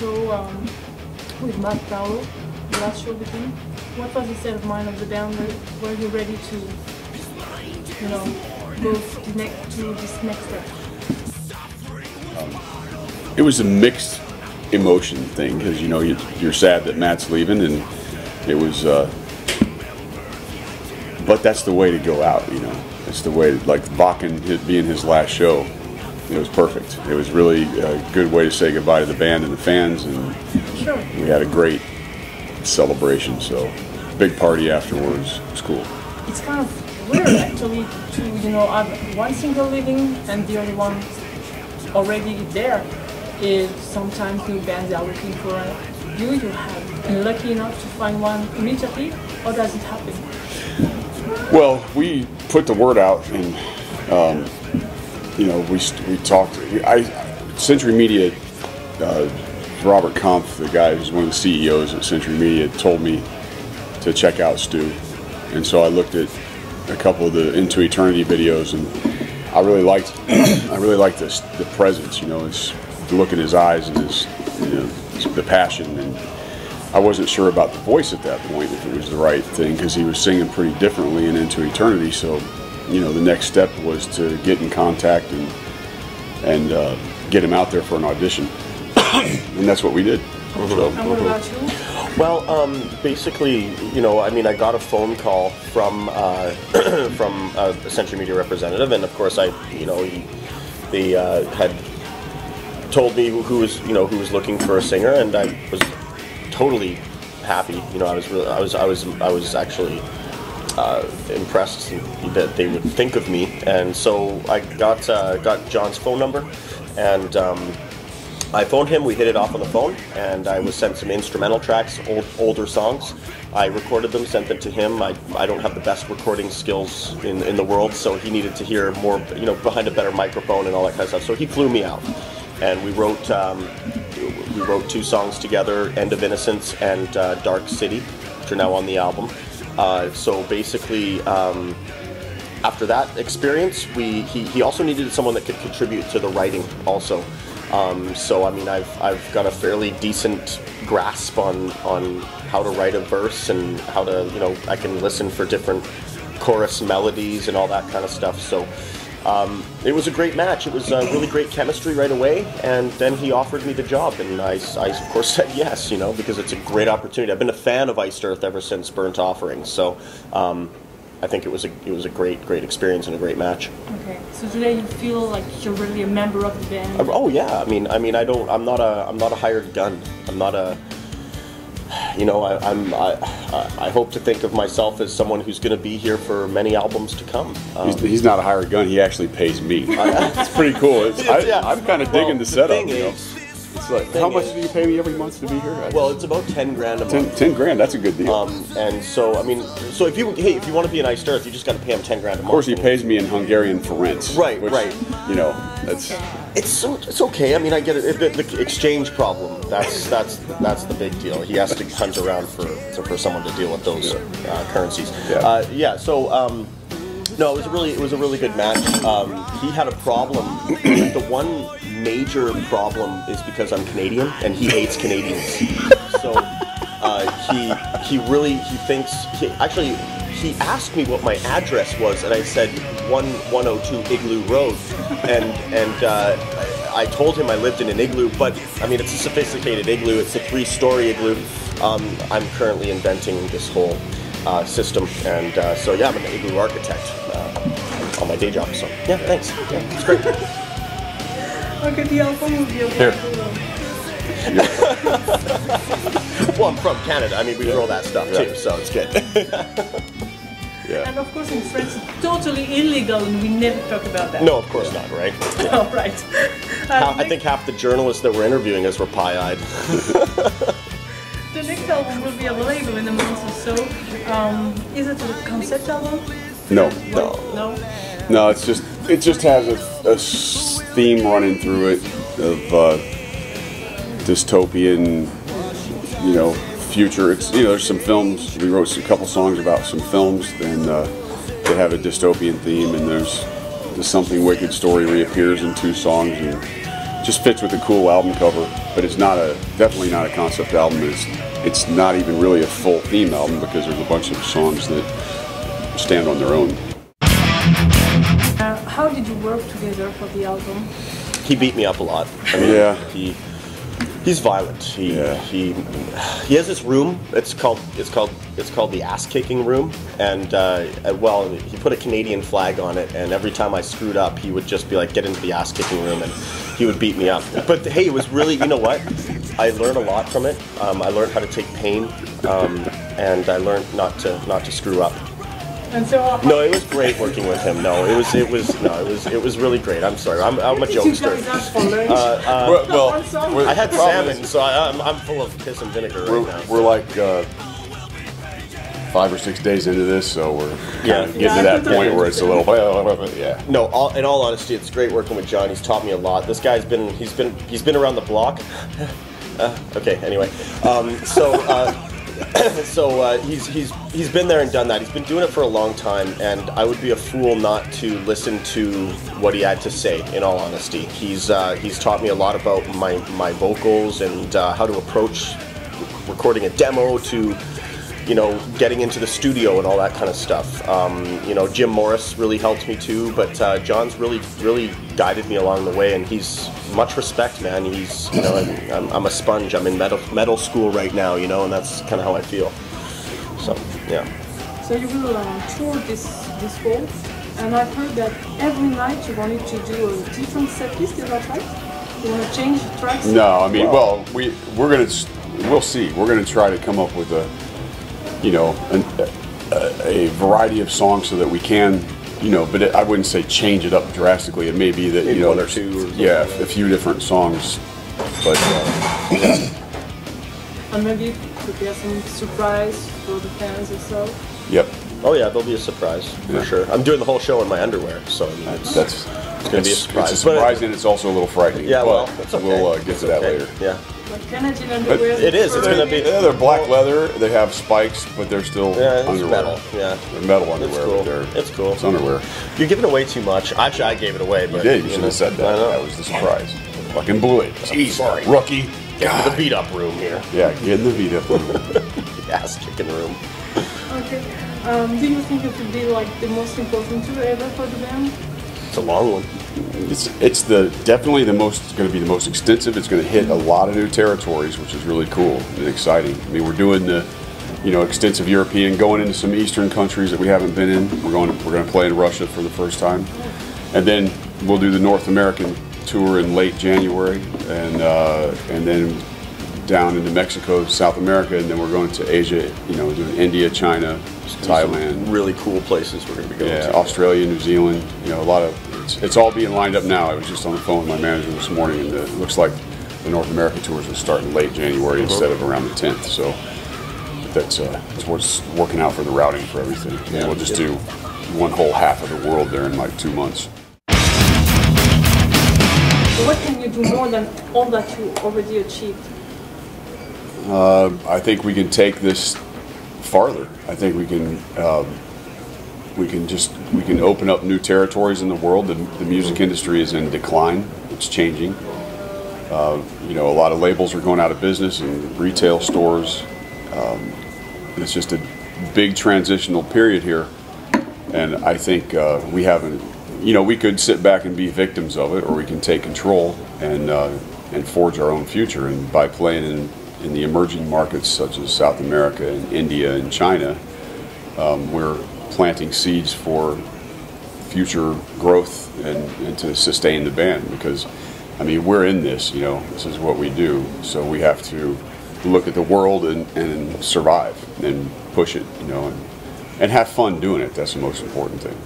show with Matt Paolo, the last show with him. What was the state of mind of the band? Were you ready to, go to this next step? It was a mixed emotion thing because you're sad that Matt's leaving, and it was. But that's the way to go out, It's the way, like Bakken being his last show. It was perfect. It was really a good way to say goodbye to the band and the fans, and sure. We had a great celebration. So, big party afterwards. It was cool. It's kind of weird actually to have one single living and the other one already there. Is sometimes new bands are looking for you. You have been lucky enough to find one immediately, or does it happen? Well, we put the word out, and we talked. Century Media, Robert Kampf, the guy who's one of the CEOs at Century Media, told me to check out Stu, and so I looked at a couple of the Into Eternity videos, and I really liked the presence. His look in his eyes and the passion, and I wasn't sure about the voice at that point, if it was the right thing, because he was singing pretty differently in Into Eternity. So, the next step was to get in contact and get him out there for an audition, and that's what we did. So, and what about you? Well, basically, I got a phone call from from a Century Media representative, and of course, they had told me who was looking for a singer, and I was totally happy. I was actually impressed that they would think of me, and so I got Jon's phone number, and I phoned him. We hit it off on the phone, and I was sent some instrumental tracks, older songs. I recorded them, sent them to him. I don't have the best recording skills in the world, so he needed to hear more, behind a better microphone and all that kind of stuff. So he flew me out, and we wrote 2 songs together, End of Innocence and Dark City, which are now on the album. So basically, after that experience, he also needed someone that could contribute to the writing also. So I've got a fairly decent grasp on how to write a verse, and how to, I can listen for different chorus melodies and all that kind of stuff. So it was a great match. It was really great chemistry right away, and then he offered me the job, and I of course said yes, because it's a great opportunity. I've been a fan of Iced Earth ever since Burnt Offering, so I think it was a great experience and a great match. Okay, so today you feel like you're really a member of the band? Oh yeah, I'm not a hired gun. I'm not a. I hope to think of myself as someone who's going to be here for many albums to come. He's not a hired gun. He actually pays me. It's pretty cool. I'm kind of digging the setup. It's like, how much do you pay me every month to be here? Well, it's about $10,000 a month. 10 grand. That's a good deal. And so so if you want to be an Iced Earth, you just got to pay him $10,000 a month. Of course, he pays me in Hungarian forint. Right. That's. It's okay. I get it. The exchange problem. That's the big deal. He has to hunt around for someone to deal with those currencies. Yeah. So. No, it was a really good match. He had a problem. The one major problem is because I'm Canadian and he hates Canadians. So he thinks he asked me what my address was, and I said 102 Igloo Road, and I told him I lived in an igloo, but it's a sophisticated igloo. It's a 3-story igloo. I'm currently inventing this whole system, and so yeah, I'm an igloo architect on my day job. So yeah, thanks. Yeah, it's great. Okay, the album will be available. Well, I'm from Canada. We grow that stuff too, so it's good. Yeah. And of course, in France, it's totally illegal, and we never talk about that. No, of course not, right? Yeah. Oh, right. I think half the journalists that were interviewing us were pie-eyed. The next album will be available in a month or so. Is it a concept album? No. No, it just has a theme running through it of dystopian, future. It's there's some films. We wrote a couple songs about some films, and they have a dystopian theme. And there's the Something Wicked story reappears in 2 songs, and just fits with a cool album cover, but it's definitely not a concept album. It's not even really a full theme album because there's a bunch of songs that stand on their own. How did you work together for the album? He beat me up a lot. I mean, Yeah. He's violent. He has this room. It's called the ass kicking room, and well, he put a Canadian flag on it, and every time I screwed up, he would just be like, "Get into the ass kicking room," and he would beat me up. But hey, it was really, you know what? I learned a lot from it. I learned how to take pain, and I learned not to screw up. And so, No, it was great working with him. No, it was really great. I'm sorry, I'm a jokester. Well, I had salmon, so I'm full of piss and vinegar right now. We're like 5 or 6 days into this, so we're getting to that point where it's a little yeah. No, in all honesty, it's great working with John. He's taught me a lot. This guy's he's been around the block. Okay, anyway, he's been there and done that. He's been doing it for a long time, and I would be a fool not to listen to what he had to say. In all honesty, he's taught me a lot about my vocals and how to approach recording a demo to, you know, getting into the studio and all that kind of stuff. You know, Jim Morris really helped me too, but John's really guided me along the way, and he's much respect, man. He's, you know, I'm a sponge. I'm in metal school right now, you know, and that's kind of how I feel. So yeah. So you will tour this fall, and I've heard that every night you wanted to do a different set list. Is that right? You want to change tracks? No, I mean, well, we'll see. We're gonna try to come up with a variety of songs so that we can, you know, but I wouldn't say change it up drastically. It may be that, you know, one or two. A few different songs, but yeah. And maybe prepare some surprise for the fans or so. Yep. Oh yeah, there'll be a surprise for sure. I'm doing the whole show in my underwear, so I mean, it's going to be a surprise. It's a surprise, and it's also a little frightening. Yeah, well, but that's okay. We'll get to that later. Yeah. Like Canadian underwear. It is. It's going to be. Yeah, they're black leather. They have spikes, but they're still it's underwear. metal. Yeah. They're metal underwear. It's cool. But It's cool. It's underwear. You're giving away too much. Actually, I gave it away. But, You did. You should have said that. I know. That was the surprise. Fucking blew it. Jeez, sorry. rookie. Get to the beat up room here. Yeah, get in the beat up room. The ass kicking room. Okay. Do you think it would be like the most important tour ever for the band? It's a long one. It's definitely going to be the most extensive. It's going to hit a lot of new territories, which is really cool and exciting. I mean, we're doing the, you know, extensive European, going into some Eastern countries that we haven't been in. We're going to play in Russia for the first time, and then we'll do the North American tour in late January, and then down into Mexico, South America, and then we're going to Asia. You know, doing India, China, Thailand. Really cool places we're going to be going to. Australia, New Zealand. You know, a lot of. It's all being lined up now. I was just on the phone with my manager this morning, and it looks like the North America tours will start in late January instead of around the 10th. So that's what's working out for the routing for everything. Yeah, we'll just do one whole half of the world there in like 2 months. So what can you do more than all that you already achieved? I think we can take this farther. I think we can open up new territories in the world. The music industry is in decline. It's changing. You know, a lot of labels are going out of business and retail stores. It's just a big transitional period here, and I think we haven't. You know, we could sit back and be victims of it, or we can take control and forge our own future. And by playing in the emerging markets such as South America and India and China, we're planting seeds for future growth and to sustain the band, because I mean, we're in this, you know, this is what we do, so we have to look at the world and survive and push it, you know, and have fun doing it. That's the most important thing.